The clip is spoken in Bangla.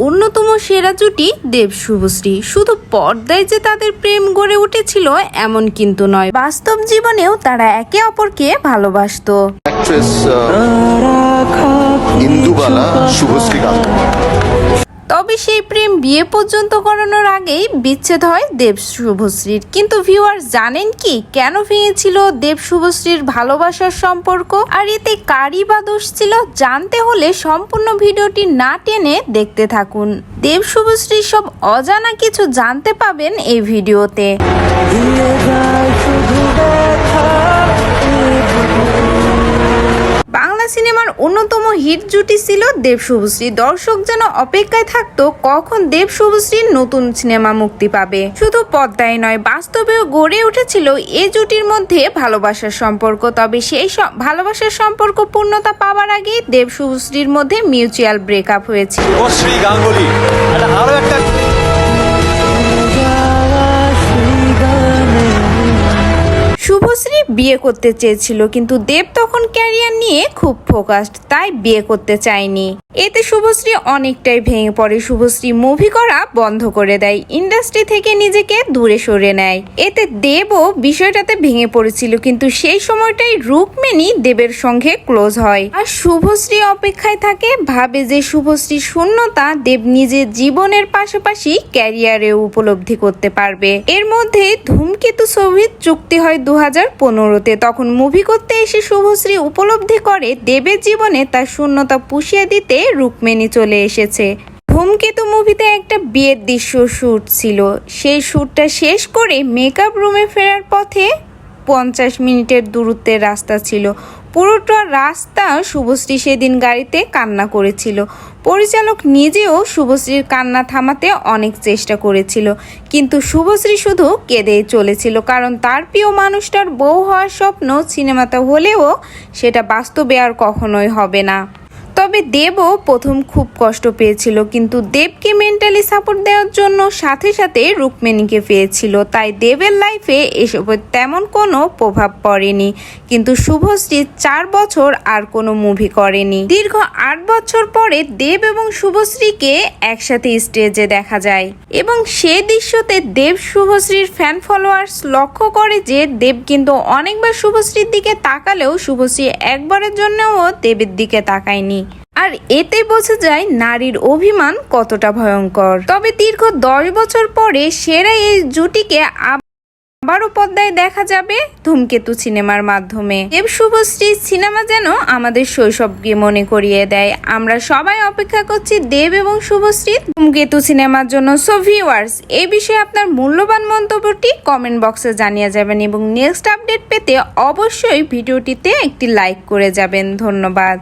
অন্যতম সেরা জুটি দেব শুভশ্রী। শুধু পর্দায় যে তাদের প্রেম গড়ে উঠেছিল এমন কিন্তু নয়, বাস্তব জীবনেও তারা একে অপরকে ভালোবাসতো। ইন্দুবালা শুভশ্রী কান্ত। তবে সেই প্রেম বিয়ে পর্যন্ত করানোর আগেই বিচ্ছেদ হয় দেব শুভশ্রীর। কিন্তু ভিউয়ার্স, জানেন কি কেন ভেঙেছিল দেব শুভশ্রীর ভালোবাসার সম্পর্ক, আর এতে কারই বা দোষ ছিল? জানতে হলে সম্পূর্ণ ভিডিওটি না টেনে দেখতে থাকুন। দেব শুভশ্রীর সব অজানা কিছু জানতে পাবেন এই ভিডিওতে। বাংলা সিনেমার অন্যতম হিট জুটি ছিল দেব শুভশ্রী। দর্শক যেন অপেক্ষায় থাকতো কখন দেব শুভশ্রীর নতুন সিনেমা মুক্তি পাবে। শুধু পর্দায় নয়, বাস্তবেও গড়ে উঠেছিল এই জুটির মধ্যে ভালোবাসার সম্পর্ক। তবে সেই ভালোবাসার সম্পর্ক পূর্ণতা পাওয়ার আগেই দেব শুভশ্রীর মধ্যে মিউচুয়াল ব্রেকআপ হয়েছে। শুভশ্রী বিয়ে করতে চেয়েছিল, কিন্তু দেব তখন ক্যারিয়ার নিয়ে খুব ফোকাসড, তাই বিয়ে করতে চায়নি। এতে শুভশ্রী অনেকটাই ভেঙে পড়ে। শুভশ্রী মুভি করা বন্ধ করে দেয়, ইন্ডাস্ট্রি থেকে নিজেকে দূরে সরে নেয়। এতে দেবও বিষয়টাতে ভেঙে পড়েছিল, কিন্তু সেই সময়টাই রুকমিনি দেবের সঙ্গে ক্লোজ হয়। আর শুভশ্রী অপেক্ষায় থাকে, ভাবে যে শুভশ্রীর শূন্যতা দেব নিজের জীবনের পাশাপাশি ক্যারিয়ারে উপলব্ধি করতে পারবে। এর মধ্যে ধূমকেতু ছবির চুক্তি হয় 2015-তে। তখন মুভি করতে এসে শুভশ্রী উপলব্ধি করে দেবের জীবনে তার শূন্যতা পুষিয়ে দিতে রুকমিনি চলে এসেছে। ধূমকেতু মুভিতে একটা বিয়ের দৃশ্য শুট ছিল। সেই শুটটা শেষ করে মেকআপ রুমে ফেরার পথে 50 মিনিটের দূরত্বের রাস্তা ছিল। পুরোটা রাস্তা শুভশ্রী সেদিন গাড়িতে কান্না করেছিল। পরিচালক নিজেও শুভশ্রীর কান্না থামাতে অনেক চেষ্টা করেছিল, কিন্তু শুভশ্রী শুধু কেঁদেই চলেছিল, কারণ তার প্রিয় মানুষটার বউ হওয়ার স্বপ্ন সিনেমাতে হলেও সেটা বাস্তবে আর কখনোই হবে না। তবে দেবও প্রথম খুব কষ্ট পেয়েছিল, কিন্তু দেবকে মেন্টালি সাপোর্ট দেওয়ার জন্য সাথে সাথে রুকমিনিকে পেয়েছিল। তাই দেবের লাইফে এসবের তেমন কোনো প্রভাব পড়েনি। কিন্তু শুভশ্রী 4 বছর আর কোনো মুভি করেনি। দীর্ঘ 8 বছর পরে দেব এবং শুভশ্রীকে একসাথে স্টেজে দেখা যায়, এবং সে দৃশ্যতে দেব শুভশ্রীর ফ্যান ফলোয়ার্স লক্ষ্য করে যে দেব কিন্তু অনেকবার শুভশ্রীর দিকে তাকালেও শুভশ্রী একবারের জন্যও দেবের দিকে তাকায়নি। আর এতে বোঝা যায় নারীর অভিমান কতটা ভয়ঙ্কর। তবে দীর্ঘ 10 বছর পরে সেরা এই জুটিকে আবারও পর্দায় দেখা যাবে ধূমকেতু সিনেমার মাধ্যমে। দেব শুভশ্রীর সিনেমা যেন আমাদের শৈশবকে মনে করিয়ে দেয়। আমরা সবাই অপেক্ষা করছি দেব এবং শুভশ্রীর ধূমকেতু সিনেমার জন্য। সো ভিউয়ার্স, এই বিষয়ে আপনার মূল্যবান মন্তব্যটি কমেন্ট বক্সে জানিয়ে যাবেন, এবং নেক্সট আপডেট পেতে অবশ্যই ভিডিওটিতে একটি লাইক করে যাবেন। ধন্যবাদ।